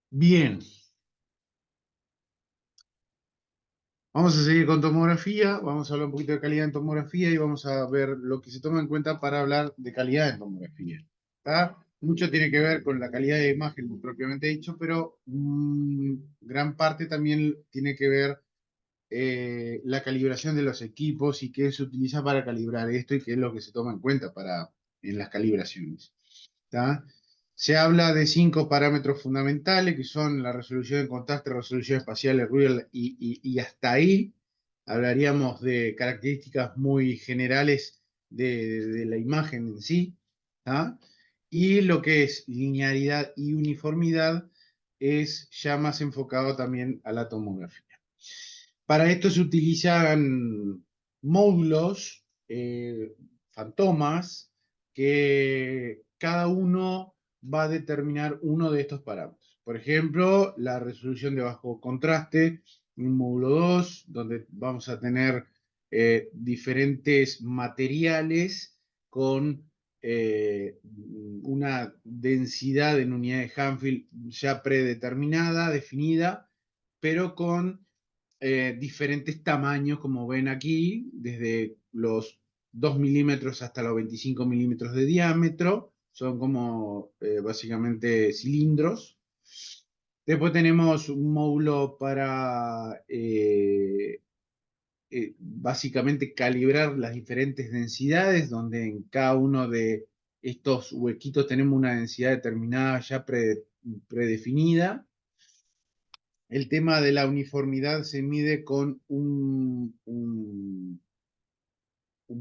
Bien, vamos a seguir con tomografía, vamos a hablar un poquito de calidad en tomografía y vamos a ver lo que se toma en cuenta para hablar de calidad en tomografía. ¿Tá? Mucho tiene que ver con la calidad de imagen propiamente dicho, pero gran parte también tiene que ver la calibración de los equipos y qué se utiliza para calibrar esto y qué es lo que se toma en cuenta en las calibraciones. ¿Tá? Se habla de 5 parámetros fundamentales que son la resolución de contraste, resolución espacial, el ruido y hasta ahí hablaríamos de características muy generales de la imagen en sí. ¿Tá? Y lo que es linealidad y uniformidad es ya más enfocado también a la tomografía. Para esto se utilizan módulos, fantomas, que cada uno va a determinar uno de estos parámetros. Por ejemplo, la resolución de bajo contraste, un módulo 2, donde vamos a tener diferentes materiales con una densidad en unidad de Hanfield ya predeterminada, definida, pero con diferentes tamaños, como ven aquí, desde los 2 milímetros hasta los 25 milímetros de diámetro. Son como básicamente cilindros. Después tenemos un módulo para básicamente calibrar las diferentes densidades, donde en cada uno de estos huequitos tenemos una densidad determinada ya predefinida. El tema de la uniformidad se mide con un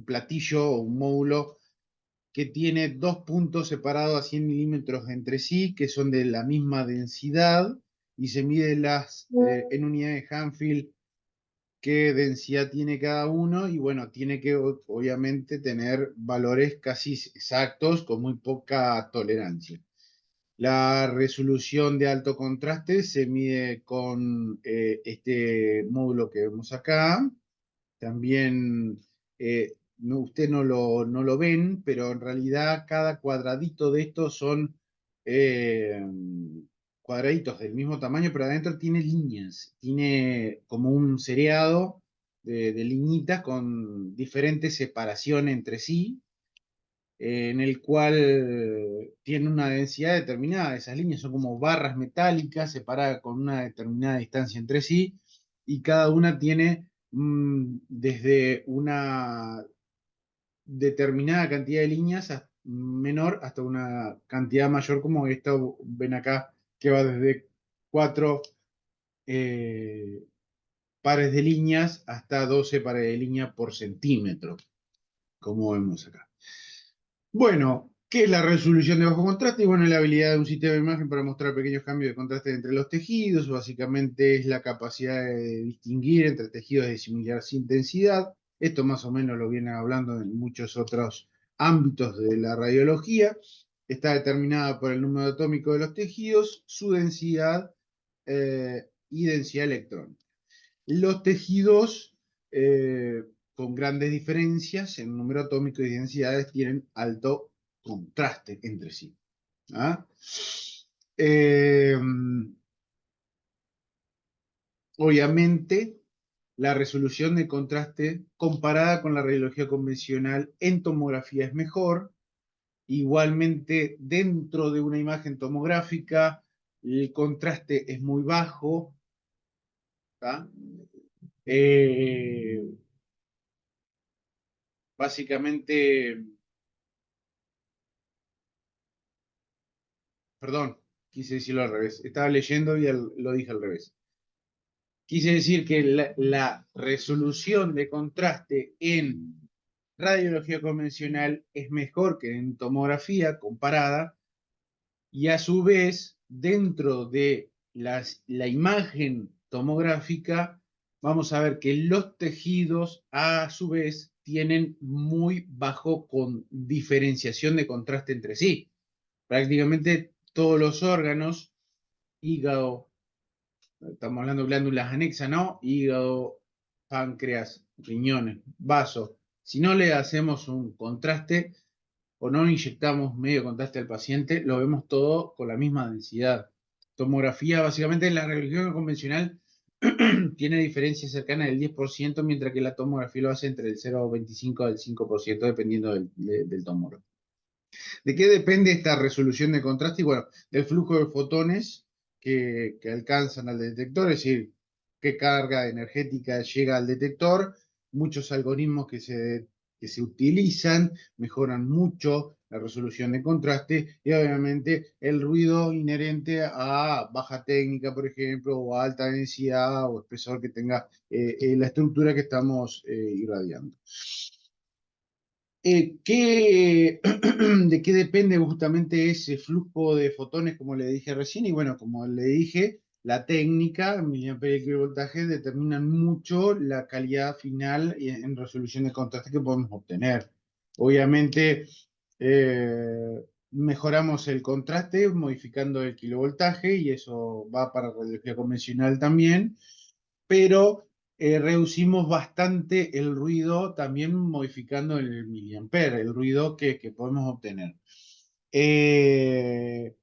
platillo o un módulo que tiene dos puntos separados a 100 milímetros entre sí, que son de la misma densidad, y se mide en unidades de Hanfield qué densidad tiene cada uno, y bueno, tiene que obviamente tener valores casi exactos con muy poca tolerancia. La resolución de alto contraste se mide con este módulo que vemos acá. También usted no lo ven, pero en realidad cada cuadradito de estos son eh, cuadraditos del mismo tamaño, pero adentro tiene líneas. Tiene como un seriado de liñitas con diferente separación entre sí, en el cual tiene una densidad determinada. Esas líneas son como barras metálicas separadas con una determinada distancia entre sí, y cada una tiene desde una determinada cantidad de líneas menor hasta una cantidad mayor, como esto ven acá, que va desde 4 eh, pares de líneas hasta 12 pares de líneas por centímetro, como vemos acá. Bueno, ¿qué es la resolución de bajo contraste? Y bueno, es la habilidad de un sistema de imagen para mostrar pequeños cambios de contraste entre los tejidos. Básicamente es la capacidad de distinguir entre tejidos de similar intensidad. Esto más o menos lo vienen hablando en muchos otros ámbitos de la radiología. Está determinada por el número atómico de los tejidos, su densidad y densidad electrónica. Los tejidos con grandes diferencias en número atómico y densidades tienen alto contraste entre sí. ¿Ah? Eh, Obviamente, la resolución de contraste comparada con la radiología convencional en tomografía es mejor. Igualmente, dentro de una imagen tomográfica, el contraste es muy bajo. ¿Tá? Eh, Básicamente, perdón, quise decirlo al revés. Estaba leyendo y lo dije al revés. Quise decir que la resolución de contraste en radiología convencional es mejor que en tomografía comparada, y a su vez, dentro de la imagen tomográfica, vamos a ver que los tejidos a su vez tienen muy bajo con diferenciación de contraste entre sí. Prácticamente todos los órganos, hígado, estamos hablando de glándulas anexas, ¿no? Hígado, páncreas, riñones, vasos. Si no le hacemos un contraste, o no inyectamos medio contraste al paciente, lo vemos todo con la misma densidad. Tomografía, básicamente la radiología convencional tiene diferencias cercanas del 10%, mientras que la tomografía lo hace entre el 0,25 al 5%, dependiendo del tumor. ¿De qué depende esta resolución de contraste? Y bueno, del flujo de fotones que alcanzan al detector, es decir, qué carga energética llega al detector. Muchos algoritmos que se utilizan mejoran mucho la resolución de contraste y obviamente el ruido inherente a baja técnica, por ejemplo, o a alta densidad o espesor que tenga la estructura que estamos irradiando. ¿De qué depende justamente ese flujo de fotones, como le dije recién? Y bueno, como le dije, la técnica, miliampere y kilovoltaje, determinan mucho la calidad final en resolución de contraste que podemos obtener. Obviamente, mejoramos el contraste modificando el kilovoltaje y eso va para radiología convencional también, pero reducimos bastante el ruido también modificando el miliampere, el ruido que podemos obtener. Eh,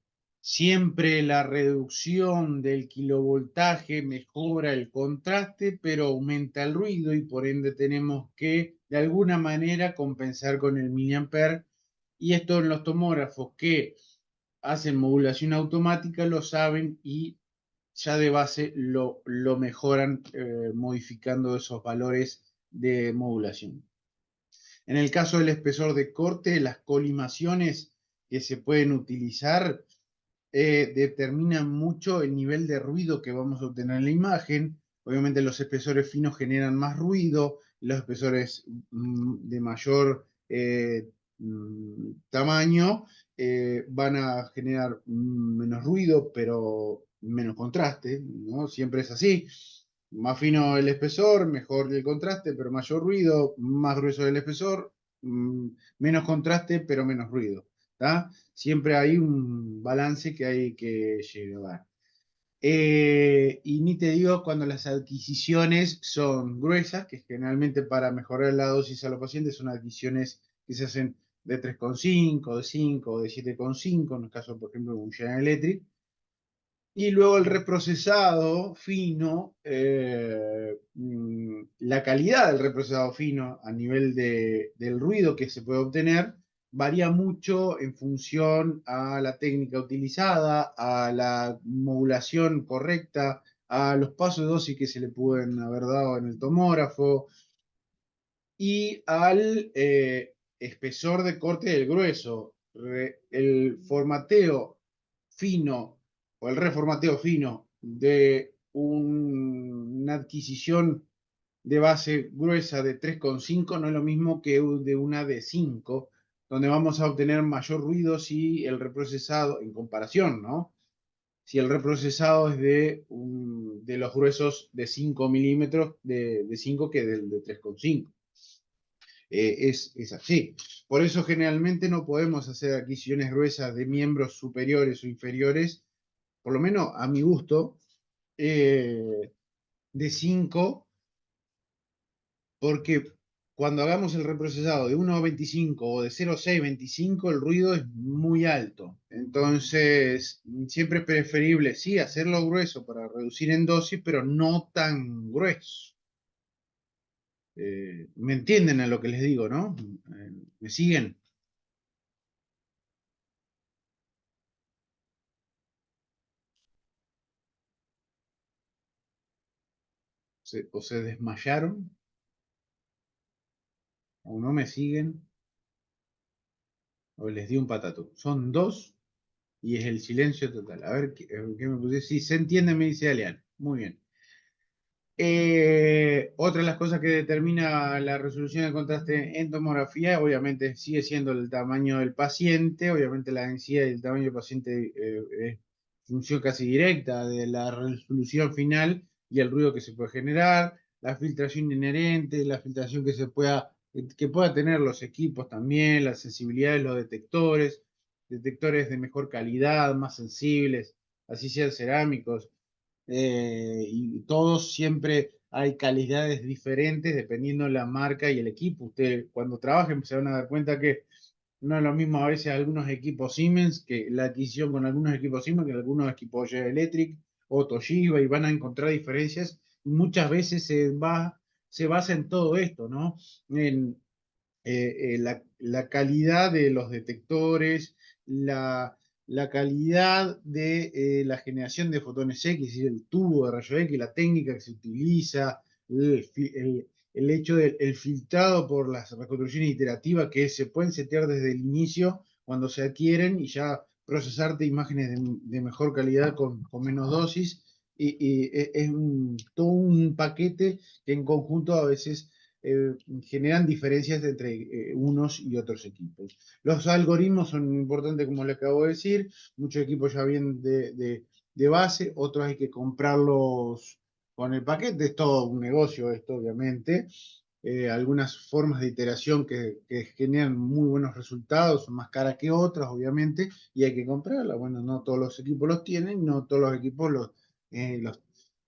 Siempre la reducción del kilovoltaje mejora el contraste, pero aumenta el ruido y por ende tenemos que de alguna manera compensar con el miliampere. Y esto en los tomógrafos que hacen modulación automática lo saben y ya de base lo mejoran modificando esos valores de modulación. En el caso del espesor de corte, las colimaciones que se pueden utilizar determinan mucho el nivel de ruido que vamos a obtener en la imagen. Obviamente los espesores finos generan más ruido, los espesores de mayor tamaño van a generar menos ruido, pero menos contraste, ¿no? Siempre es así. Más fino el espesor, mejor el contraste, pero mayor ruido, más grueso el espesor, menos contraste, pero menos ruido. ¿Tá? Siempre hay un balance que hay que llevar. Y ni te digo cuando las adquisiciones son gruesas, que generalmente para mejorar la dosis a los pacientes son adquisiciones que se hacen de 3,5, de 5, de 7,5, en el caso, por ejemplo, de un General Electric. Y luego el reprocesado fino, la calidad del reprocesado fino a nivel del ruido que se puede obtener varía mucho en función a la técnica utilizada, a la modulación correcta, a los pasos de dosis que se le pueden haber dado en el tomógrafo y al espesor de corte del grueso. El formateo fino o el reformateo fino de una adquisición de base gruesa de 3,5 no es lo mismo que de una de 5, donde vamos a obtener mayor ruido si el reprocesado, en comparación, ¿no? Si el reprocesado es de los gruesos de 5 milímetros de 5 que del de 3,5. Es así. Por eso generalmente no podemos hacer adquisiciones gruesas de miembros superiores o inferiores, por lo menos a mi gusto, de 5, porque cuando hagamos el reprocesado de 1,25 o de 0,625, el ruido es muy alto. Entonces, siempre es preferible, sí, hacerlo grueso para reducir en dosis, pero no tan grueso. ¿Me entienden a lo que les digo, no? ¿Me siguen? ¿O se desmayaron? ¿O no me siguen? ¿O les di un patatú? Son dos y es el silencio total. A ver, ¿qué me puse? Sí, se entiende, me dice Alean. Muy bien. Otra de las cosas que determina la resolución de contraste en tomografía, obviamente, sigue siendo el tamaño del paciente. Obviamente, la densidad y el tamaño del paciente es función casi directa de la resolución final y el ruido que se puede generar, la filtración inherente, la filtración que pueda tener los equipos también, la sensibilidad de los detectores de mejor calidad, más sensibles, así sean cerámicos, y todos siempre hay calidades diferentes dependiendo de la marca y el equipo. Ustedes cuando trabajen se van a dar cuenta que No es lo mismo a veces algunos equipos Siemens, que la adquisición con algunos equipos Siemens, que algunos equipos General Electric o Toshiba, y van a encontrar diferencias. Y muchas veces se basa en todo esto, ¿no? En la calidad de los detectores, la calidad de la generación de fotones X, es decir, el tubo de rayo X, la técnica que se utiliza, el hecho del el filtrado por las reconstrucciones iterativas que se pueden setear desde el inicio cuando se adquieren y ya procesarte imágenes de mejor calidad con menos dosis. Es todo un paquete que en conjunto a veces generan diferencias entre unos y otros equipos. Los algoritmos son importantes, como le acabo de decir. Muchos equipos ya vienen de base, otros hay que comprarlos con el paquete. Es todo un negocio esto, obviamente. Algunas formas de iteración que generan muy buenos resultados son más caras que otras, obviamente, y hay que comprarlas. Bueno, no todos los equipos los tienen, no todos los equipos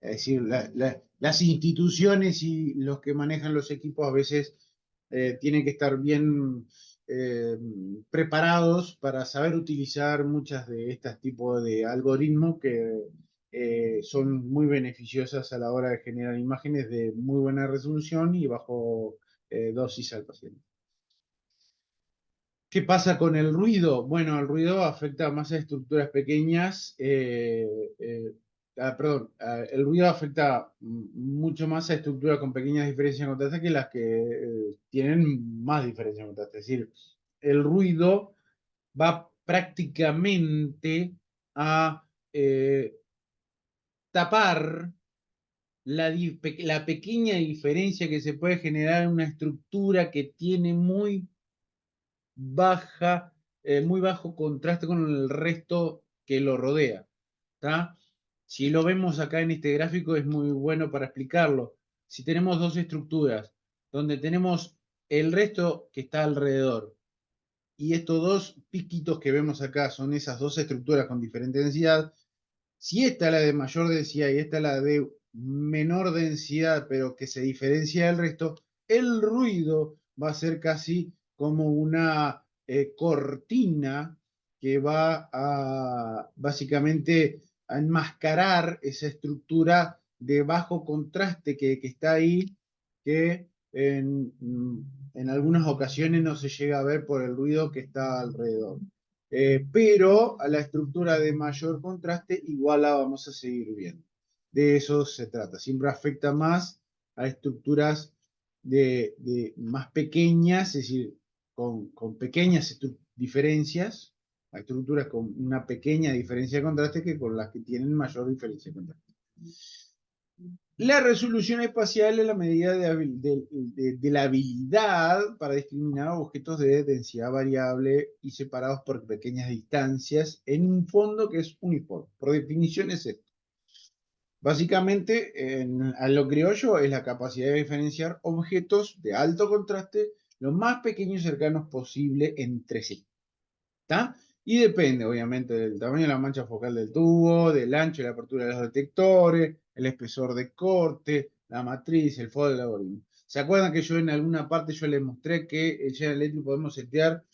es decir, las instituciones y los que manejan los equipos a veces tienen que estar bien eh, preparados para saber utilizar muchas de estos tipos de algoritmos que son muy beneficiosas a la hora de generar imágenes de muy buena resolución y bajo dosis al paciente. ¿Qué pasa con el ruido? Bueno, el ruido afecta más a estructuras pequeñas. Perdón, el ruido afecta mucho más a estructuras con pequeñas diferencias de contraste que las que tienen más diferencias de contraste. Es decir, el ruido va prácticamente a tapar la pequeña diferencia que se puede generar en una estructura que tiene muy bajo contraste con el resto que lo rodea. ¿Tá? Si lo vemos acá en este gráfico es muy bueno para explicarlo. Si tenemos dos estructuras donde tenemos el resto que está alrededor y estos dos piquitos que vemos acá son esas dos estructuras con diferente densidad, si esta es la de mayor densidad y esta es la de menor densidad, pero que se diferencia del resto, el ruido va a ser casi como una cortina que va a básicamente a enmascarar esa estructura de bajo contraste que está ahí, que en algunas ocasiones no se llega a ver por el ruido que está alrededor. Pero a la estructura de mayor contraste igual la vamos a seguir viendo. De eso se trata. Siempre afecta más a estructuras más pequeñas, es decir, con pequeñas diferencias, a estructuras con una pequeña diferencia de contraste que con las que tienen mayor diferencia de contraste. La resolución espacial es la medida de la habilidad para discriminar objetos de densidad variable y separados por pequeñas distancias en un fondo que es uniforme. Por definición es esto. Básicamente, a lo criollo es la capacidad de diferenciar objetos de alto contraste lo más pequeños y cercanos posible entre sí. ¿Está? Y depende, obviamente, del tamaño de la mancha focal del tubo, del ancho y la apertura de los detectores, el espesor de corte, la matriz, el fondo del algoritmo. ¿Se acuerdan que yo en alguna parte yo les mostré que en General Electric podemos setear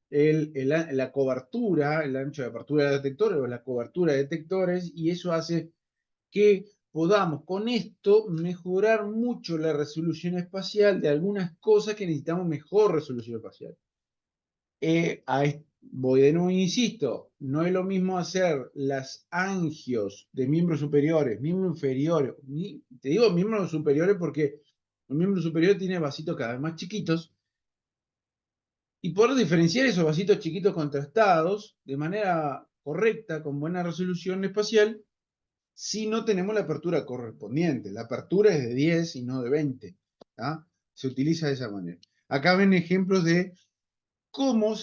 la cobertura, el ancho de apertura de detectores o la cobertura de detectores, y eso hace que podamos con esto mejorar mucho la resolución espacial de algunas cosas que necesitamos mejor resolución espacial? Voy de nuevo, insisto, no es lo mismo hacer las angios de miembros superiores, miembros inferiores, te digo miembros superiores porque los miembros superiores tienen vasitos cada vez más chiquitos y poder diferenciar esos vasitos chiquitos contrastados de manera correcta, con buena resolución espacial, si no tenemos la apertura correspondiente. La apertura es de 10 y no de 20. ¿Tá? Se utiliza de esa manera. Acá ven ejemplos de cómo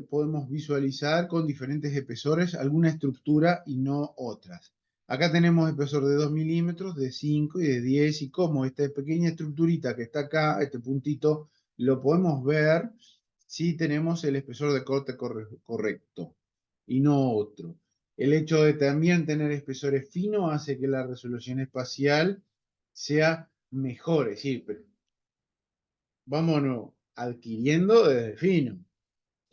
podemos visualizar con diferentes espesores alguna estructura y no otras. Acá tenemos espesor de 2 milímetros, de 5 y de 10, y cómo esta pequeña estructurita que está acá, este puntito, lo podemos ver si tenemos el espesor de corte correcto y no otro. El hecho de también tener espesores finos hace que la resolución espacial sea mejor, es decir, vámonos adquiriendo desde fino.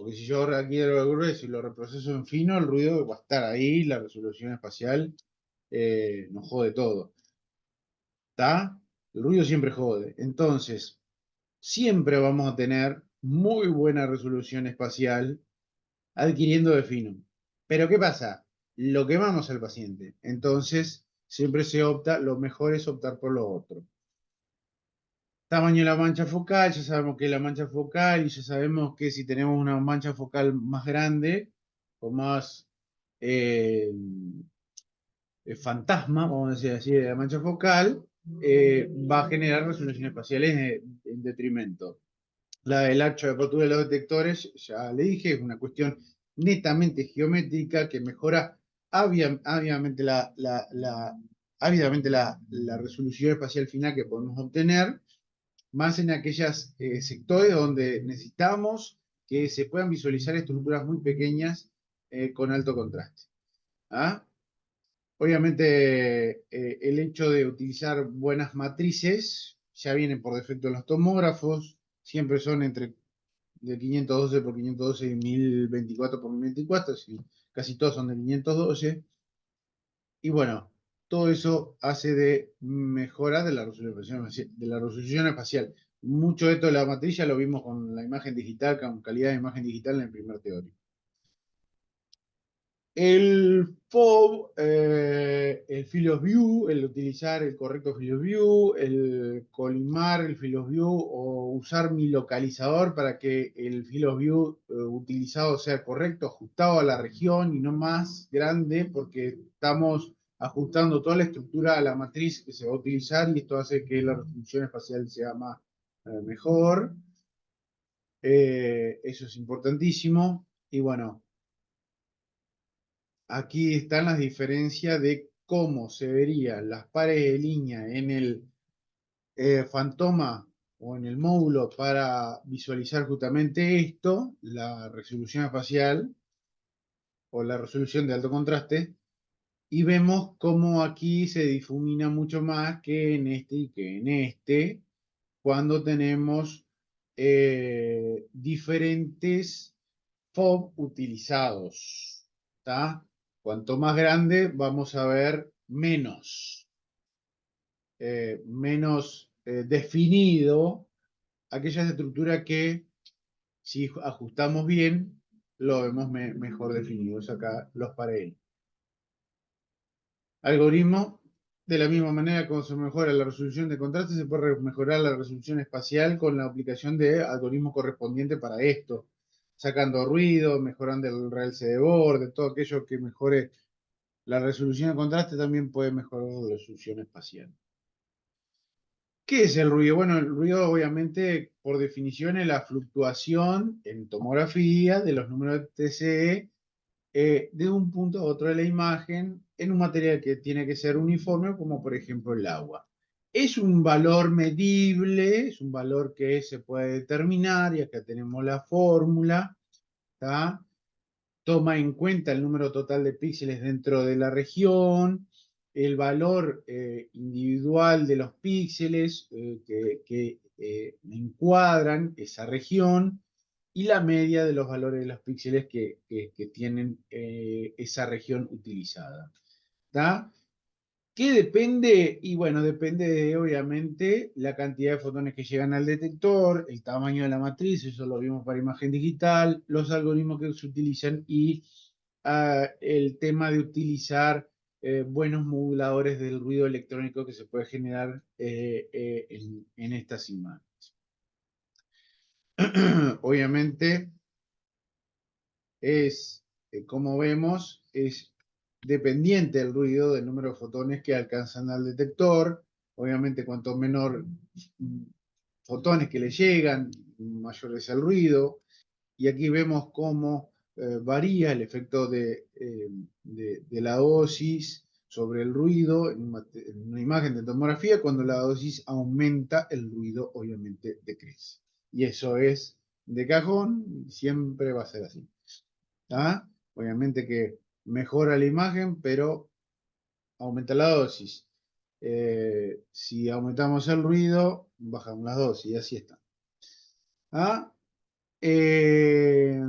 Porque si yo ahora quiero el grueso y lo reproceso en fino, el ruido va a estar ahí, la resolución espacial nos jode todo. ¿Está? El ruido siempre jode. Entonces, siempre vamos a tener muy buena resolución espacial adquiriendo de fino. Pero ¿qué pasa? Lo quemamos al paciente. Entonces, siempre se opta, lo mejor es optar por lo otro. Tamaño de la mancha focal, ya sabemos que es la mancha focal y ya sabemos que si tenemos una mancha focal más grande o más eh, fantasma, vamos a decir así, de la mancha focal, va a generar resoluciones espaciales en detrimento. La del ancho de apertura de los detectores, ya le dije, es una cuestión netamente geométrica que mejora ávidamente la resolución espacial final que podemos obtener, más en aquellos sectores donde necesitamos que se puedan visualizar estructuras muy pequeñas con alto contraste. ¿Ah? Obviamente, el hecho de utilizar buenas matrices ya vienen por defecto en los tomógrafos, siempre son entre de 512 por 512 y 1024 por 1024, casi todos son de 512. Y bueno, todo eso hace de mejora de la resolución espacial. Mucho de esto de la matriz ya lo vimos con la imagen digital, con calidad de imagen digital en el primer teórico. El FOV, el Field of View, el utilizar el correcto Field of View, el colimar el Field of View o usar mi localizador para que el Field of View utilizado sea correcto, ajustado a la región y no más grande, porque estamos ajustando toda la estructura a la matriz que se va a utilizar y esto hace que la resolución espacial sea más mejor. Eso es importantísimo. Y bueno, aquí están las diferencias de cómo se verían las pares de línea en el fantoma o en el módulo para visualizar justamente esto, la resolución espacial o la resolución de alto contraste, y vemos cómo aquí se difumina mucho más que en este y que en este, cuando tenemos diferentes FOB utilizados. ¿Está? Cuanto más grande, vamos a ver menos definido aquellas estructuras que, si ajustamos bien, lo vemos mejor definidos acá los paralelos. Algoritmo, de la misma manera como se mejora la resolución de contraste, se puede mejorar la resolución espacial con la aplicación de algoritmos correspondientes para esto, sacando ruido, mejorando el realce de borde, todo aquello que mejore la resolución de contraste también puede mejorar la resolución espacial. ¿Qué es el ruido? Bueno, el ruido obviamente por definición es la fluctuación en tomografía de los números de TCE de un punto a otro de la imagen en un material que tiene que ser uniforme, como por ejemplo el agua. Es un valor medible, es un valor que se puede determinar, y acá tenemos la fórmula, ¿tá? Toma en cuenta el número total de píxeles dentro de la región, el valor individual de los píxeles que encuadran esa región y la media de los valores de los píxeles que tienen esa región utilizada. ¿Tá? ¿Qué depende? Y bueno, depende de, obviamente, la cantidad de fotones que llegan al detector, el tamaño de la matriz, eso lo vimos para imagen digital, los algoritmos que se utilizan y el tema de utilizar buenos moduladores del ruido electrónico que se puede generar en estas imágenes. Obviamente, como vemos, es dependiente del ruido del número de fotones que alcanzan al detector. Obviamente, cuanto menor fotones que le llegan, mayor es el ruido. Y aquí vemos cómo varía el efecto de la dosis sobre el ruido en una imagen de tomografía. Cuando la dosis aumenta, el ruido obviamente decrece. Y eso es de cajón, siempre va a ser así. ¿Ah? Obviamente que mejora la imagen, pero aumenta la dosis. Si aumentamos el ruido, bajamos la dosis y así está. ¿Ah? Eh,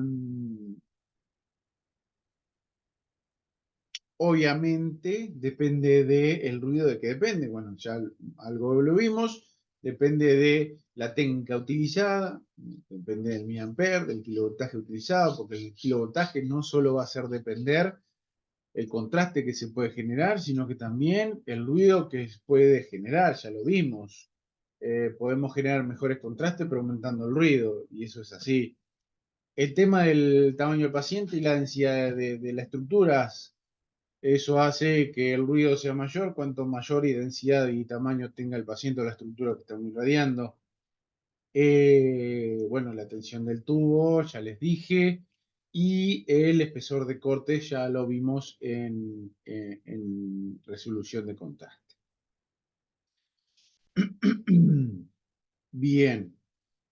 Obviamente depende del ruido de que depende. Bueno, ya algo lo vimos. Depende de la técnica utilizada, depende del miliampere, del kilovoltaje utilizado, porque el kilovoltaje no solo va a hacer depender el contraste que se puede generar, sino que también el ruido que puede generar, ya lo vimos. Podemos generar mejores contrastes pero aumentando el ruido, y eso es así. El tema del tamaño del paciente y la densidad de las estructuras, eso hace que el ruido sea mayor, cuanto mayor y densidad y tamaño tenga el paciente o la estructura que estamos irradiando. Bueno, la tensión del tubo, ya les dije, y el espesor de corte ya lo vimos en resolución de contraste. Bien,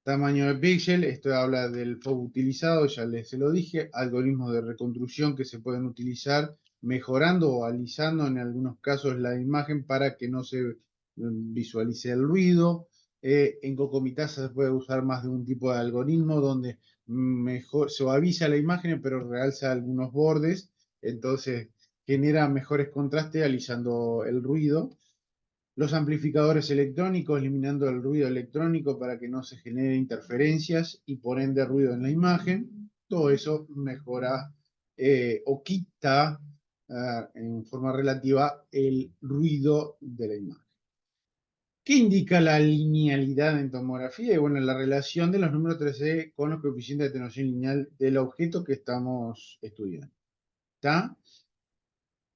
tamaño de píxel, esto habla del foco utilizado, ya les se lo dije, algoritmos de reconstrucción que se pueden utilizar mejorando o alisando en algunos casos la imagen para que no se visualice el ruido. En Cocomitasa se puede usar más de un tipo de algoritmo donde mejor suaviza la imagen pero realza algunos bordes, entonces genera mejores contrastes alisando el ruido. Los amplificadores electrónicos, eliminando el ruido electrónico para que no se genere interferencias y por ende ruido en la imagen. Todo eso mejora o quita en forma relativa el ruido de la imagen. ¿Qué indica la linealidad en tomografía? Y bueno, la relación de los números 3D con los coeficientes de atenuación lineal del objeto que estamos estudiando. ¿Está?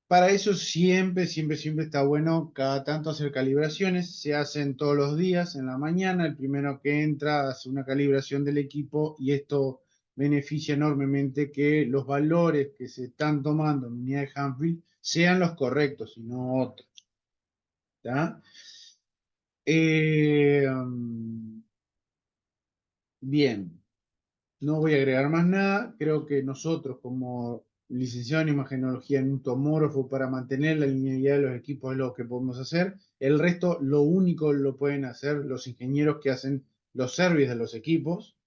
Para eso siempre está bueno cada tanto hacer calibraciones. Se hacen todos los días en la mañana. El primero que entra hace una calibración del equipo y esto beneficia enormemente que los valores que se están tomando en unidad de Hanfield sean los correctos y no otros. ¿Tá? Bien. No voy a agregar más nada. Creo que nosotros, como licenciados en imagenología en un tomógrafo, para mantener la linealidad de los equipos es lo que podemos hacer. El resto, lo único lo pueden hacer los ingenieros que hacen los servicios de los equipos.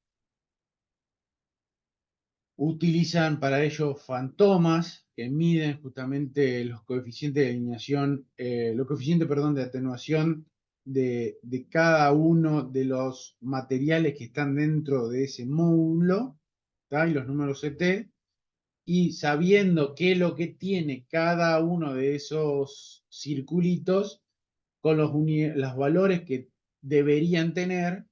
Utilizan para ello fantomas que miden justamente los coeficientes de alineación, los coeficientes, perdón, de atenuación de cada uno de los materiales que están dentro de ese módulo, ¿tá? Y los números CT, y sabiendo qué es lo que tiene cada uno de esos circulitos, con los valores que deberían tener,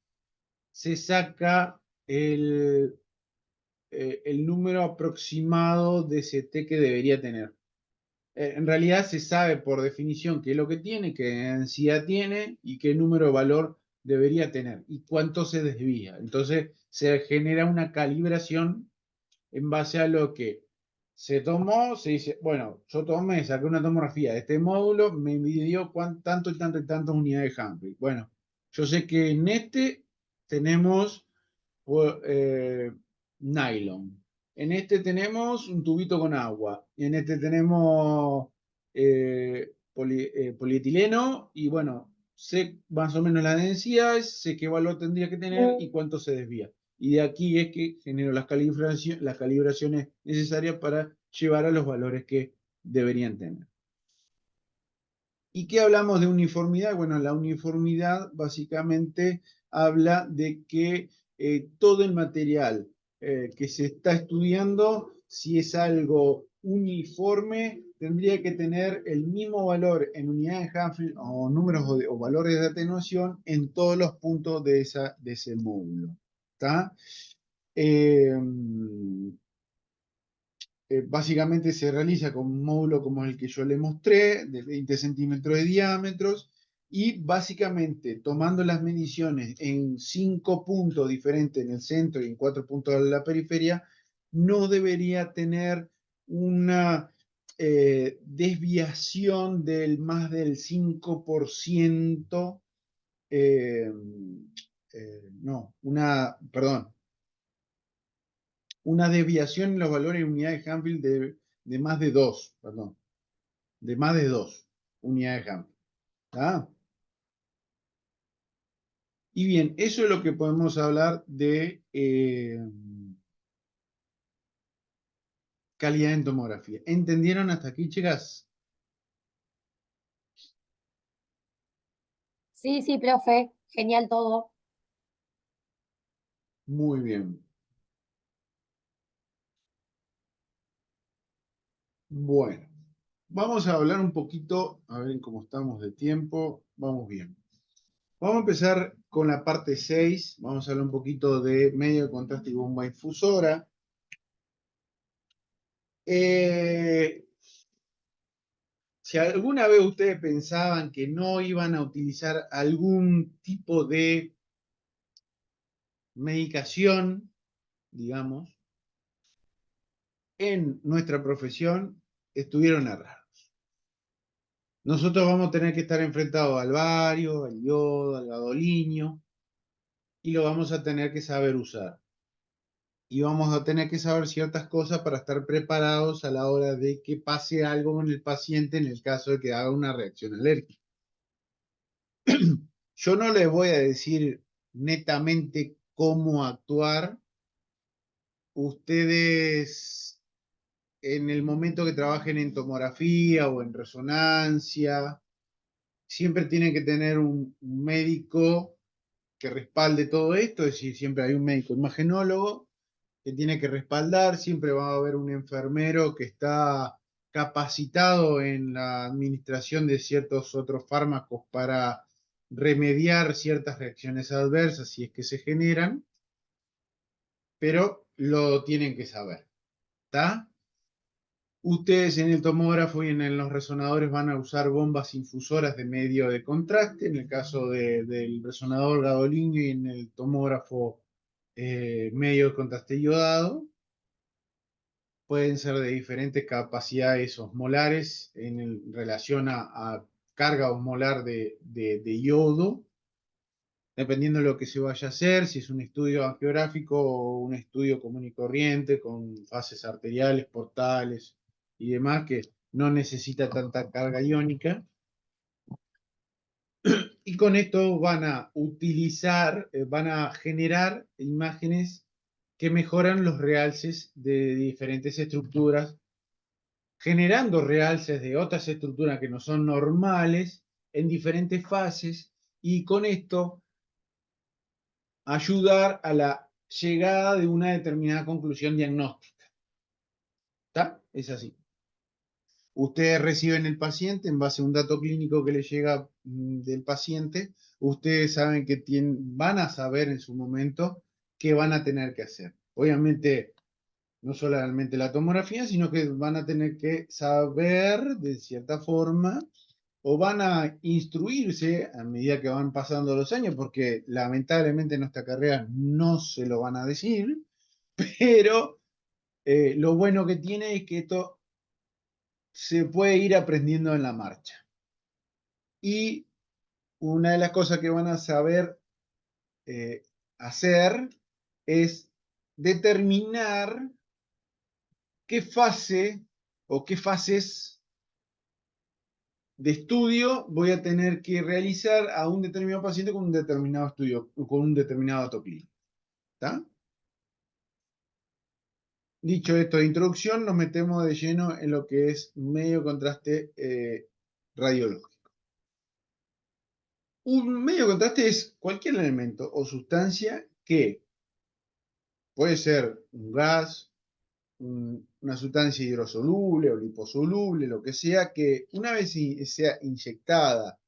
se saca el número aproximado de CT que debería tener. En realidad se sabe por definición qué es lo que tiene, qué densidad tiene y qué número de valor debería tener y cuánto se desvía. Entonces se genera una calibración en base a lo que se tomó, se dice, bueno, yo tomé, saqué una tomografía de este módulo, me midió tanto y tanto y tantas unidades de Humphrey. Bueno, yo sé que en este tenemos eh, nylon. En este tenemos un tubito con agua. En este tenemos polietileno y bueno, sé más o menos la densidad, sé qué valor tendría que tener y cuánto se desvía. Y de aquí es que genero las calibraciones necesarias para llevar a los valores que deberían tener. ¿Y qué hablamos de uniformidad? Bueno, la uniformidad básicamente habla de que todo el material que se está estudiando, si es algo uniforme, tendría que tener el mismo valor en unidades de Hanfield o números o valores de atenuación en todos los puntos de ese módulo. ¿Está? Eh, Básicamente se realiza con un módulo como el que yo le mostré, de 20 centímetros de diámetros, y básicamente tomando las mediciones en 5 puntos diferentes en el centro y en 4 puntos de la periferia, no debería tener una desviación del más del 5%, no, perdón, una desviación en los valores de unidades de Hanfield de más de 2, perdón, de más de 2 unidades de Hanfield. ¿Ah? Y bien, eso es lo que podemos hablar de calidad en tomografía. ¿Entendieron hasta aquí, chicas? Sí, sí, profe, genial todo. Muy bien. Bueno, vamos a hablar un poquito, a ver cómo estamos de tiempo. Vamos bien. Vamos a empezar con la parte 6. Vamos a hablar un poquito de medio de contraste y bomba infusora. Eh, si alguna vez ustedes pensaban que no iban a utilizar algún tipo de medicación, digamos, en nuestra profesión, estuvieron errados. Nosotros vamos a tener que estar enfrentados al bario, al yodo, al gadoliño, y lo vamos a tener que saber usar. Y vamos a tener que saber ciertas cosas para estar preparados a la hora de que pase algo con el paciente en el caso de que haga una reacción alérgica. Yo no les voy a decir netamente cómo actuar. Ustedes, en el momento que trabajen en tomografía o en resonancia, siempre tienen que tener un médico que respalde todo esto, es decir, siempre hay un médico imagenólogo que tiene que respaldar, siempre va a haber un enfermero que está capacitado en la administración de ciertos otros fármacos para remediar ciertas reacciones adversas si es que se generan, pero lo tienen que saber, ¿está? Ustedes en el tomógrafo y en los resonadores van a usar bombas infusoras de medio de contraste, en el caso del resonador gadolíneo y en el tomógrafo medio de contraste iodado. Pueden ser de diferentes capacidades osmolares relación a carga osmolar de yodo, dependiendo de lo que se vaya a hacer, si es un estudio angiográfico o un estudio común y corriente con fases arteriales, portales y demás, que no necesita tanta carga iónica. Y con esto van a utilizar, van a generar imágenes que mejoran los realces de diferentes estructuras, generando realces de otras estructuras que no son normales en diferentes fases, y con esto ayudar a la llegada de una determinada conclusión diagnóstica. ¿Está? Es así. Ustedes reciben el paciente en base a un dato clínico que les llega del paciente. Ustedes saben que van a saber en su momento qué van a tener que hacer. Obviamente, no solamente la tomografía, sino que van a tener que saber de cierta forma o van a instruirse a medida que van pasando los años, porque lamentablemente en nuestra carrera no se lo van a decir, pero lo bueno que tiene es que esto se puede ir aprendiendo en la marcha. Y una de las cosas que van a saber eh, hacer es determinar qué fase o qué fases de estudio voy a tener que realizar a un determinado paciente con un determinado estudio, con un determinado dato clínico. ¿Está? Dicho esto de introducción, nos metemos de lleno en lo que es medio contraste radiológico. Un medio contraste es cualquier elemento o sustancia que puede ser un gas, una sustancia hidrosoluble o liposoluble, lo que sea, que una vez sea inyectada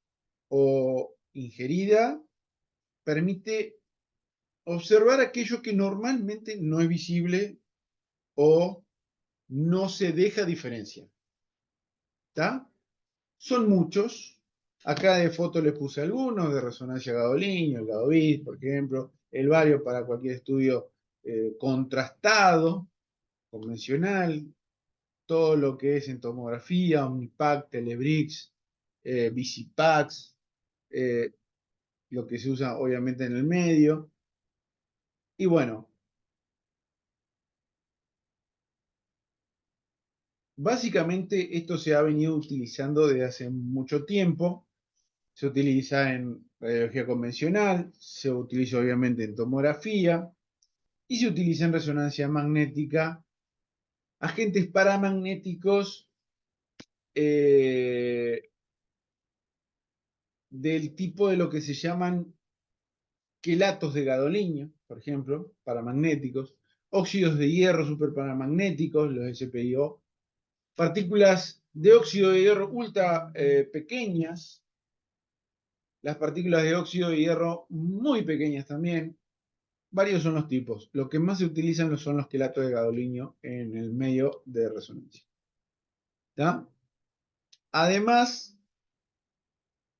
o ingerida, permite observar aquello que normalmente no es visible o no se deja diferenciar. ¿Está? Son muchos. Acá de foto les puse algunos, de resonancia gadolíneo, el Gadovis, por ejemplo, el bario para cualquier estudio contrastado, convencional, todo lo que es en tomografía, Omnipac, Telebrix, Visipax, eh, lo que se usa obviamente en el medio. Y bueno, básicamente esto se ha venido utilizando desde hace mucho tiempo. se utiliza en radiología convencional, se utiliza obviamente en tomografía y se utiliza en resonancia magnética, agentes paramagnéticos del tipo de lo que se llaman quelatos de gadolinio, por ejemplo, paramagnéticos, óxidos de hierro superparamagnéticos, los SPIO, partículas de óxido de hierro ultra pequeñas, las partículas de óxido de hierro muy pequeñas también. Varios son los tipos. Lo que más se utilizan son los quelatos de gadolinio en el medio de resonancia. ¿Tá? Además,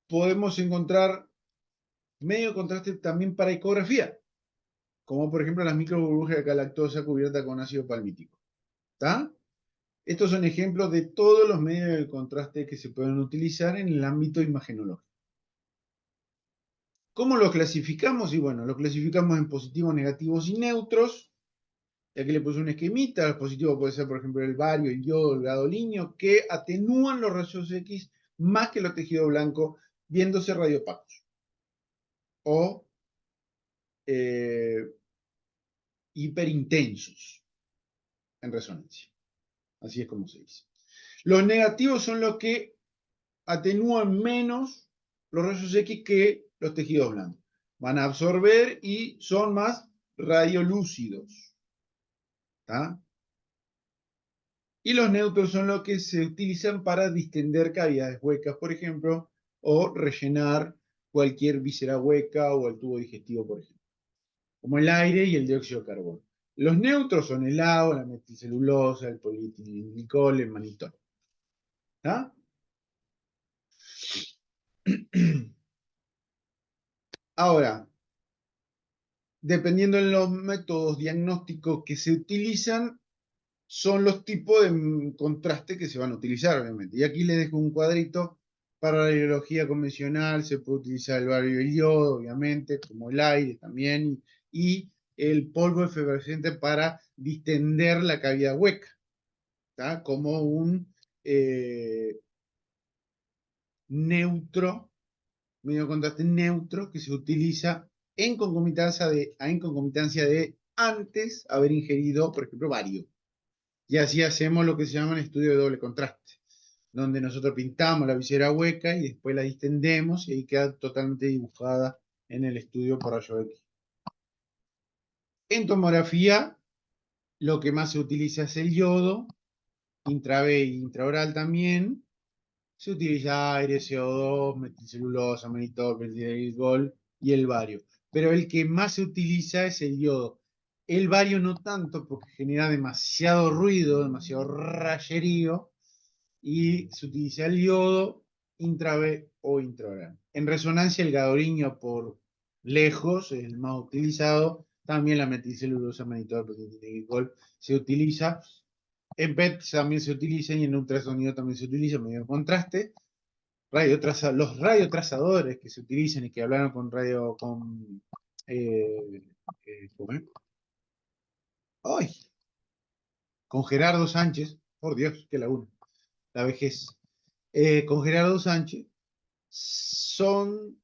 podemos encontrar medio de contraste también para ecografía, como por ejemplo las microburbujas de galactosa cubierta con ácido palmítico. ¿Tá? Estos son ejemplos de todos los medios de contraste que se pueden utilizar en el ámbito imagenológico. ¿Cómo los clasificamos? Y bueno, los clasificamos en positivos, negativos y neutros. Y aquí le puse un esquemita. El positivo puede ser, por ejemplo, el bario, el yodo, el gadolinio, que atenúan los rayos X más que los tejidos blancos, viéndose radiopacos. O hiperintensos en resonancia. Así es como se dice. Los negativos son los que atenúan menos los rayos X que los tejidos blancos. Van a absorber y son más radiolúcidos. ¿Tá? Y los neutros son los que se utilizan para distender cavidades huecas, por ejemplo, o rellenar cualquier víscera hueca o el tubo digestivo, por ejemplo, como el aire y el dióxido de carbono. Los neutros son el agua, la metilcelulosa, el polietilenglicol, el manitol. ¿Tá? Ahora, dependiendo de los métodos diagnósticos que se utilizan, son los tipos de contraste que se van a utilizar, obviamente. Y aquí les dejo un cuadrito. Para la radiología convencional se puede utilizar el bario y el yodo, obviamente, como el aire también, y el polvo efervescente para distender la cavidad hueca, ¿tá? Como un neutro, medio contraste neutro que se utiliza en concomitancia de antes haber ingerido, por ejemplo, bario. Y así hacemos lo que se llama un estudio de doble contraste, donde nosotros pintamos la visera hueca y después la distendemos y ahí queda totalmente dibujada en el estudio por rayo X. En tomografía, lo que más se utiliza es el yodo, intravé y intraoral también. Se utiliza aire, CO2, metilcelulosa, mannitol, benzidrigol y el bario. Pero el que más se utiliza es el yodo. El bario no tanto porque genera demasiado ruido, demasiado rayerío, y se utiliza el yodo intravé o intraoral. En resonancia, el gadolinio por lejos es el más utilizado. También la metilcelulosa, mannitol, benzidrigol se utiliza. En PET también se utiliza y en ultrasonido también se utiliza medio contraste. Los radiotrazadores que se utilizan y que hablaron eh, ¿cómo es? ¡Ay! Con Gerardo Sánchez, por Dios, qué laguna, la vejez. Con Gerardo Sánchez son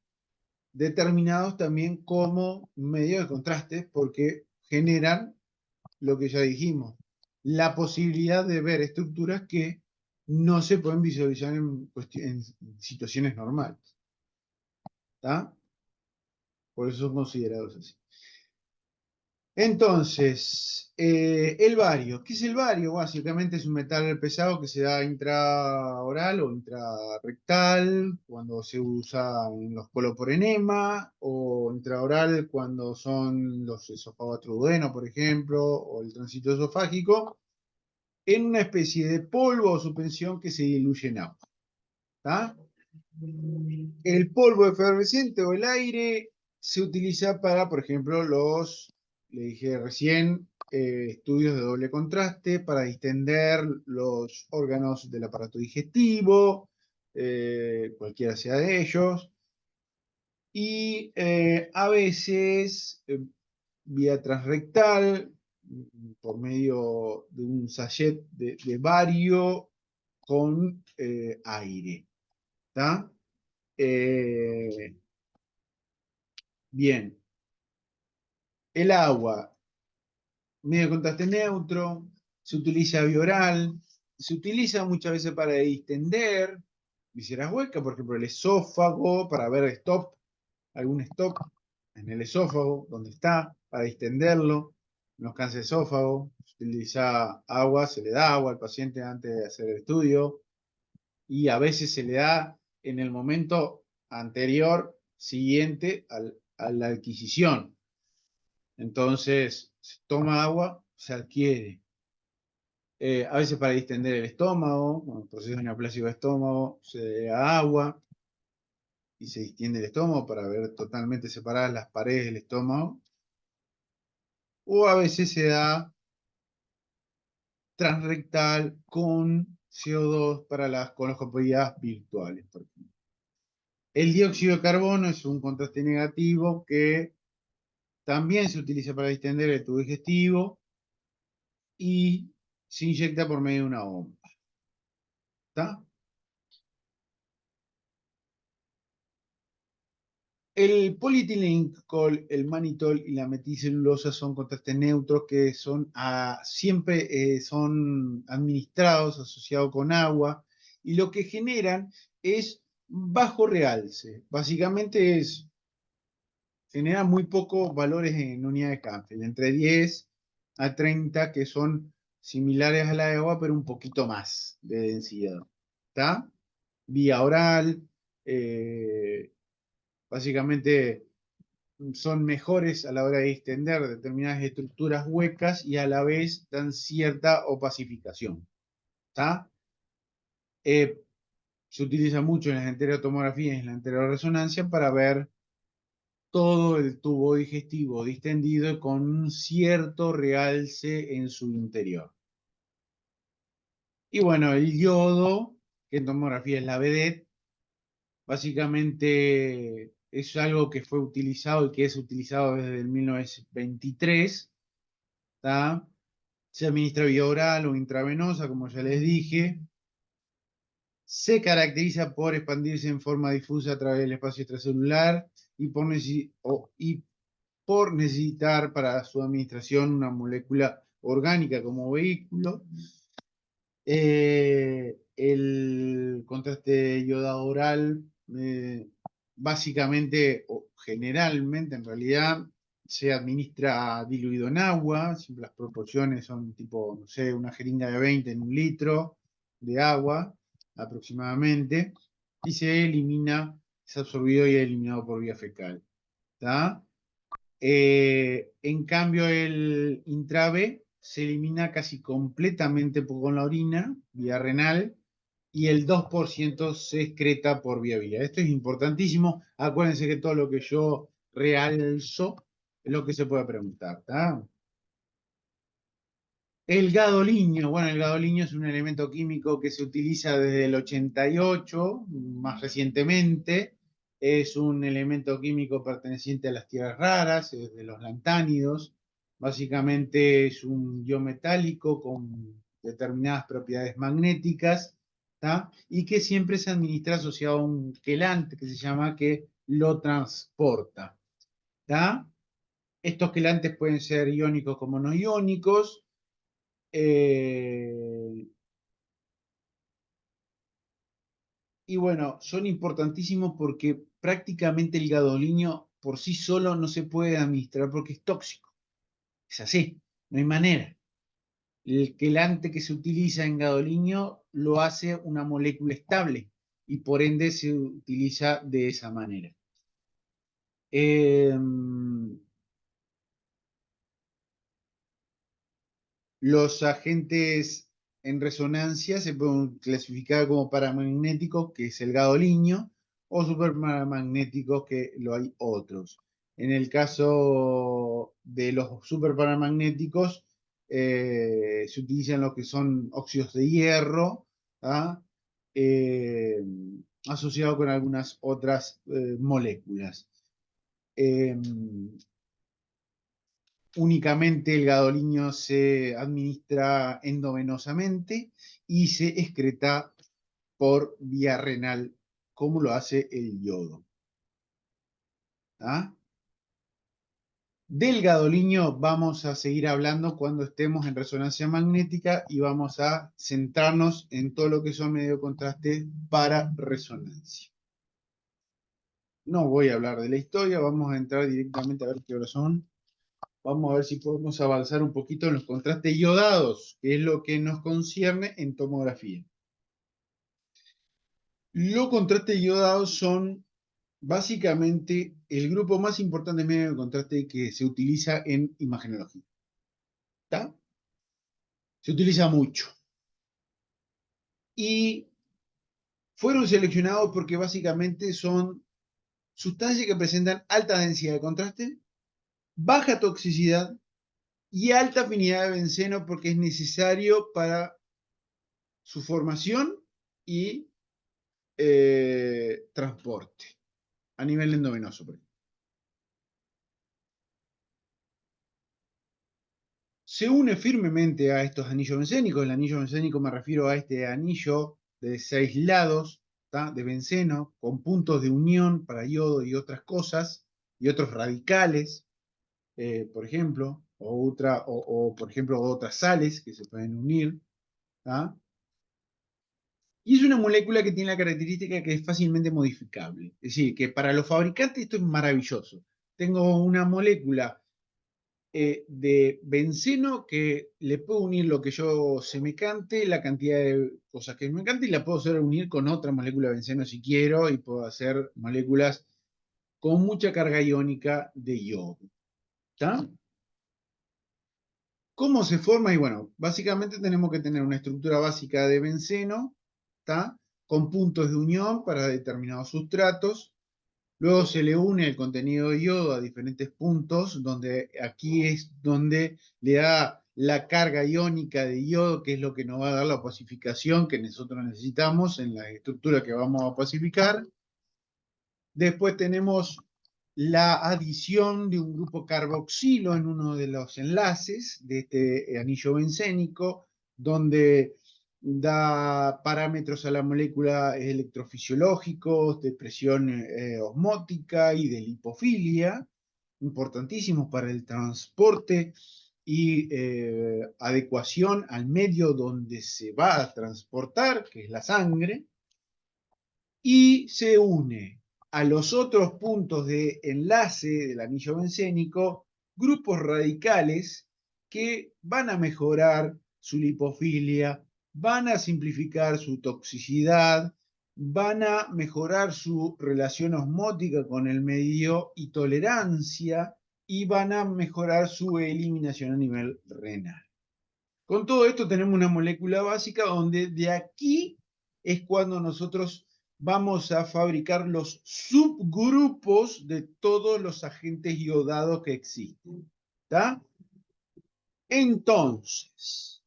determinados también como medio de contraste porque generan lo que ya dijimos, la posibilidad de ver estructuras que no se pueden visualizar en situaciones normales. ¿Tá? Por eso son considerados así. Entonces, el bario. ¿Qué es el bario? Básicamente es un metal pesado que se da intraoral o intrarrectal cuando se usa en los colos por enema, o intraoral cuando son los esofagoatroduenos, por ejemplo, o el tránsito esofágico, en una especie de polvo o suspensión que se diluye en agua. ¿Tá? El polvo efervescente o el aire se utiliza para, por ejemplo, le dije recién, estudios de doble contraste para distender los órganos del aparato digestivo, cualquiera sea de ellos, y a veces vía transrectal, por medio de un sachet de bario con aire. ¿Tá? Bien, el agua, medio de contraste neutro, se utiliza vía oral, se utiliza muchas veces para distender vísceras huecas, por ejemplo, el esófago, para ver stop, algún stop en el esófago, donde está, para distenderlo, en los cánceres de esófago, se utiliza agua, se le da agua al paciente antes de hacer el estudio, y a veces se le da en el momento anterior, siguiente a la adquisición. Entonces, se toma agua, se adquiere. A veces para distender el estómago, con el proceso neoplásico de estómago, se le da agua y se distiende el estómago para ver totalmente separadas las paredes del estómago. O a veces se da transrectal con CO2 para las coloscopias virtuales, por ejemplo. El dióxido de carbono es un contraste negativo que también se utiliza para distender el tubo digestivo y se inyecta por medio de una bomba. ¿Está? El polietilenglicol, el manitol y la metilcelulosa son contrastes neutros que son siempre son administrados, asociados con agua, y lo que generan es bajo realce. Básicamente generan muy pocos valores en unidad de Canfield, entre 10 a 30, que son similares a la de agua, pero un poquito más de densidad. ¿Está? Vía oral, básicamente son mejores a la hora de extender determinadas estructuras huecas y a la vez dan cierta opacificación. ¿Está? Se utiliza mucho en las enterotomografías y en la enteroresonancia para ver todo el tubo digestivo distendido con un cierto realce en su interior. Y bueno, el yodo, que en tomografía es la vedette, básicamente es algo que fue utilizado y que es utilizado desde el 1923. ¿Tá? Se administra vía oral o intravenosa, como ya les dije. Se caracteriza por expandirse en forma difusa a través del espacio extracelular y por necesitar para su administración una molécula orgánica como vehículo. El contraste yodado oral, básicamente, o generalmente en realidad, se administra diluido en agua, siempre las proporciones son tipo, no sé, una jeringa de 20 en 1 litro de agua aproximadamente, y se elimina, es absorbido y eliminado por vía fecal. ¿Tá? En cambio, el intrave se elimina casi completamente con la orina, vía renal, y el 2% se excreta por vía biliar. Esto es importantísimo. Acuérdense que todo lo que yo realzo es lo que se puede preguntar. ¿Tá? El gadoliño, bueno, el gadoliño es un elemento químico que se utiliza desde el 88, más recientemente. Es un elemento químico perteneciente a las tierras raras, de los lantánidos. Básicamente es un ion metálico con determinadas propiedades magnéticas, ¿tá? Y que siempre se administra asociado a un quelante que se llama que lo transporta. ¿Tá? Estos quelantes pueden ser iónicos como no iónicos. Eh, y bueno, son importantísimos porque prácticamente el gadoliño por sí solo no se puede administrar porque es tóxico. Es así, no hay manera. El quelante que se utiliza en gadoliño lo hace una molécula estable y por ende se utiliza de esa manera. Eh, Los agentes en resonancia se pueden clasificar como paramagnéticos, que es el gadoliño, o superparamagnéticos, que lo hay otros. En el caso de los superparamagnéticos, se utilizan lo que son óxidos de hierro, ¿ah? Eh, asociado con algunas otras moléculas. Eh, Únicamente el gadoliño se administra endovenosamente y se excreta por vía renal como lo hace el yodo. ¿Ah? Del gadoliño vamos a seguir hablando cuando estemos en resonancia magnética y vamos a centrarnos en todo lo que son medio contraste para resonancia. No voy a hablar de la historia, vamos a entrar directamente a ver qué horas son. Vamos a ver si podemos avanzar un poquito en los contrastes iodados, que es lo que nos concierne en tomografía. Los contrastes iodados son básicamente el grupo más importante de medios de contraste que se utiliza en imagenología. ¿Está? Se utiliza mucho. Y fueron seleccionados porque básicamente son sustancias que presentan alta densidad de contraste, baja toxicidad y alta afinidad de benceno porque es necesario para su formación y transporte a nivel endovenoso. Por ejemplo. Se une firmemente a estos anillos bencénicos. El anillo bencénico me refiero a este anillo de 6 lados, ¿tá? De benceno con puntos de unión para yodo y otras cosas y otros radicales, por ejemplo, o por ejemplo otras sales que se pueden unir. ¿Tá? Y es una molécula que tiene la característica que es fácilmente modificable. Es decir, que para los fabricantes esto es maravilloso. Tengo una molécula de benceno que le puedo unir lo que yo se me cante, la cantidad de cosas que me cante, y la puedo hacer unir con otra molécula de benceno si quiero, y puedo hacer moléculas con mucha carga iónica de yodo. ¿Está? ¿Cómo se forma? Y bueno, básicamente tenemos que tener una estructura básica de benceno, ¿está? Con puntos de unión para determinados sustratos. Luego se le une el contenido de yodo a diferentes puntos, donde aquí es donde le da la carga iónica de yodo, que es lo que nos va a dar la pasificación que nosotros necesitamos en la estructura que vamos a pasificar. Después tenemos la adición de un grupo carboxilo en uno de los enlaces de este anillo bencénico, donde da parámetros a la molécula electrofisiológicos, de presión osmótica y de lipofilia, importantísimos para el transporte y adecuación al medio donde se va a transportar, que es la sangre, y se une a los otros puntos de enlace del anillo bencénico grupos radicales que van a mejorar su lipofilia, van a simplificar su toxicidad, van a mejorar su relación osmótica con el medio y tolerancia, y van a mejorar su eliminación a nivel renal. Con todo esto tenemos una molécula básica donde de aquí es cuando nosotros vamos a fabricar los subgrupos de todos los agentes iodados que existen. ¿Está? Entonces,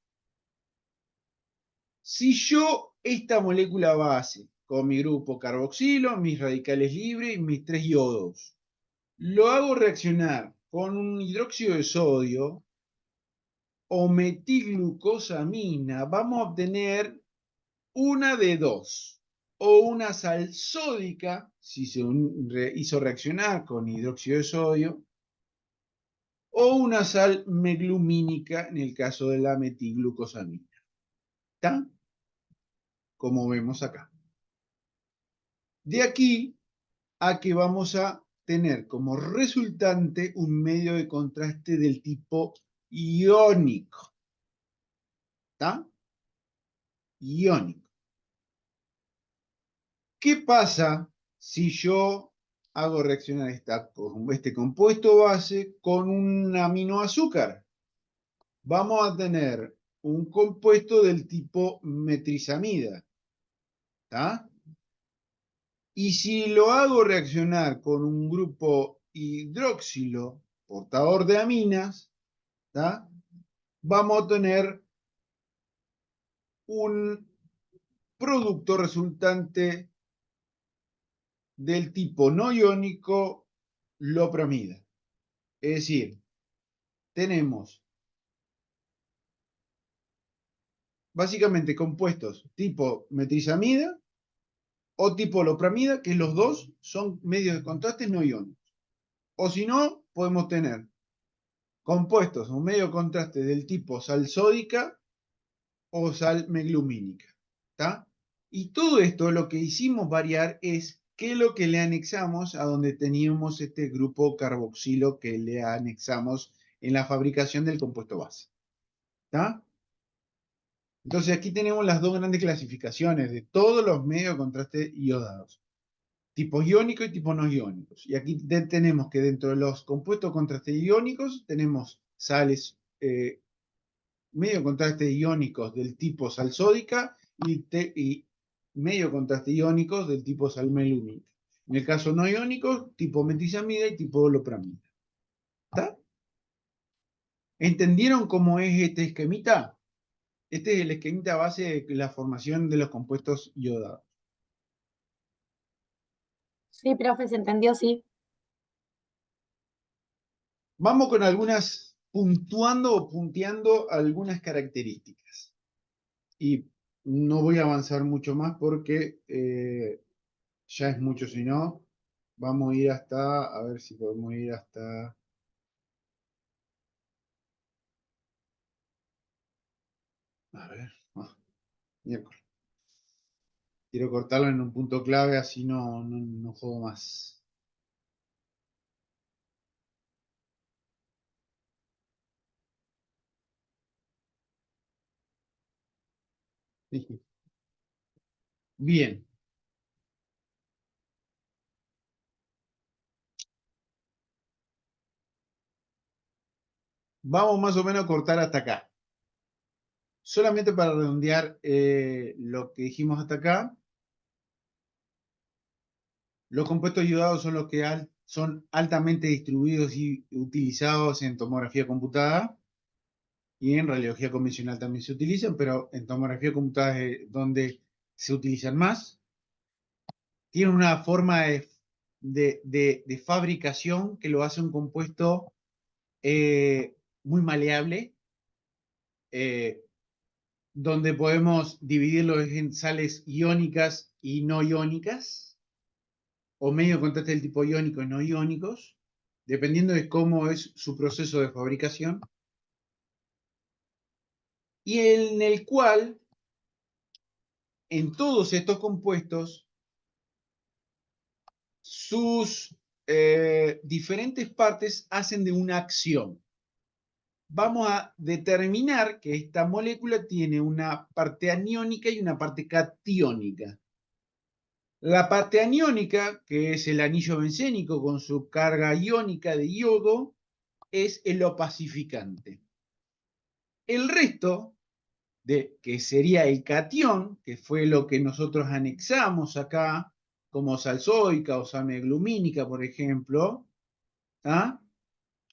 si yo esta molécula base, con mi grupo carboxilo, mis radicales libres y mis 3 iodos, lo hago reaccionar con un hidróxido de sodio o metilglucosamina, vamos a obtener una de dos, o una sal sódica, si se hizo reaccionar con hidróxido de sodio, o una sal meglumínica en el caso de la metilglucosamina. ¿Está? Como vemos acá. De aquí a que vamos a tener como resultante un medio de contraste del tipo iónico. ¿Está? Iónico. ¿Qué pasa si yo hago reaccionar este compuesto base con un aminoazúcar? Vamos a tener un compuesto del tipo metrizamida. ¿Tá? Y si lo hago reaccionar con un grupo hidroxilo portador de aminas, ¿tá? Vamos a tener un producto resultante del tipo no iónico lopramida. Es decir, tenemos básicamente compuestos tipo metrizamida o tipo lopramida, que los dos son medios de contraste no iónicos. O si no, podemos tener compuestos o medio de contraste del tipo sal sódica o sal meglumínica. ¿Está? Y todo esto lo que hicimos variar es qué es lo que le anexamos a donde teníamos este grupo carboxilo que le anexamos en la fabricación del compuesto base. ¿Está? Entonces aquí tenemos las dos grandes clasificaciones de todos los medios de contraste iodados. Tipos iónicos y tipos no iónicos. Y aquí tenemos que dentro de los compuestos de contraste iónicos tenemos sales, medio contraste iónicos del tipo sal sódica y medio contraste iónicos del tipo sal melúmica. En el caso no iónico, tipo metizamida y tipo lopramida. ¿Está? ¿Entendieron cómo es este esquemita? Este es el esquemita base de la formación de los compuestos iodados. Sí, profe, se entendió, sí. Vamos con algunas, puntuando o punteando algunas características. Y no voy a avanzar mucho más porque ya es mucho, si no, vamos a ir hasta, a ver si podemos ir hasta, a ver, miércoles. Quiero cortarlo en un punto clave, así no juego más. Bien, vamos más o menos a cortar hasta acá. Solamente para redondear lo que dijimos hasta acá, los compuestos iodados son los que son altamente distribuidos y utilizados en tomografía computada y en radiología convencional también se utilizan, pero en tomografía computada es donde se utilizan más. Tienen una forma de fabricación que lo hace un compuesto muy maleable, eh, donde podemos dividirlo en sales iónicas y no iónicas, o medio contraste del tipo iónico y no iónicos, dependiendo de cómo es su proceso de fabricación, y en el cual, en todos estos compuestos, sus diferentes partes hacen de una acción. Vamos a determinar que esta molécula tiene una parte aniónica y una parte catiónica. La parte aniónica, que es el anillo bencénico con su carga iónica de yodo, es el opacificante. El resto, que sería el catión, que fue lo que nosotros anexamos acá, como salzoica o sameglumínica, por ejemplo, ¿ah?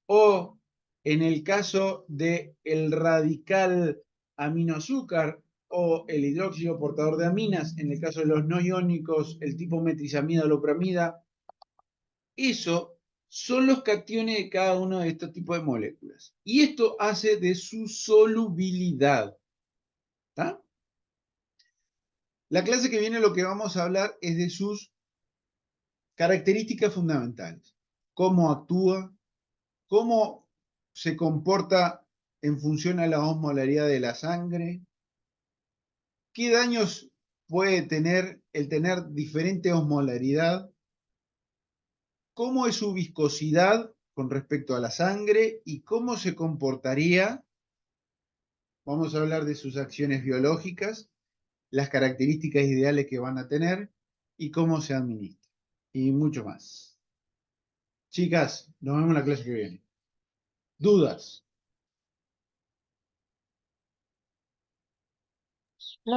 O en el caso del radical aminoazúcar o el hidróxido portador de aminas, en el caso de los no iónicos, el tipo metrizamida o lopramida, eso son los cationes de cada uno de estos tipos de moléculas. Y esto hace de su solubilidad. ¿Está? La clase que viene lo que vamos a hablar es de sus características fundamentales. Cómo actúa, cómo se comporta en función a la osmolaridad de la sangre, qué daños puede tener el tener diferente osmolaridad, cómo es su viscosidad con respecto a la sangre y cómo se comportaría. Vamos a hablar de sus acciones biológicas, las características ideales que van a tener y cómo se administra. Y mucho más. Chicas, nos vemos en la clase que viene. ¿Dudas?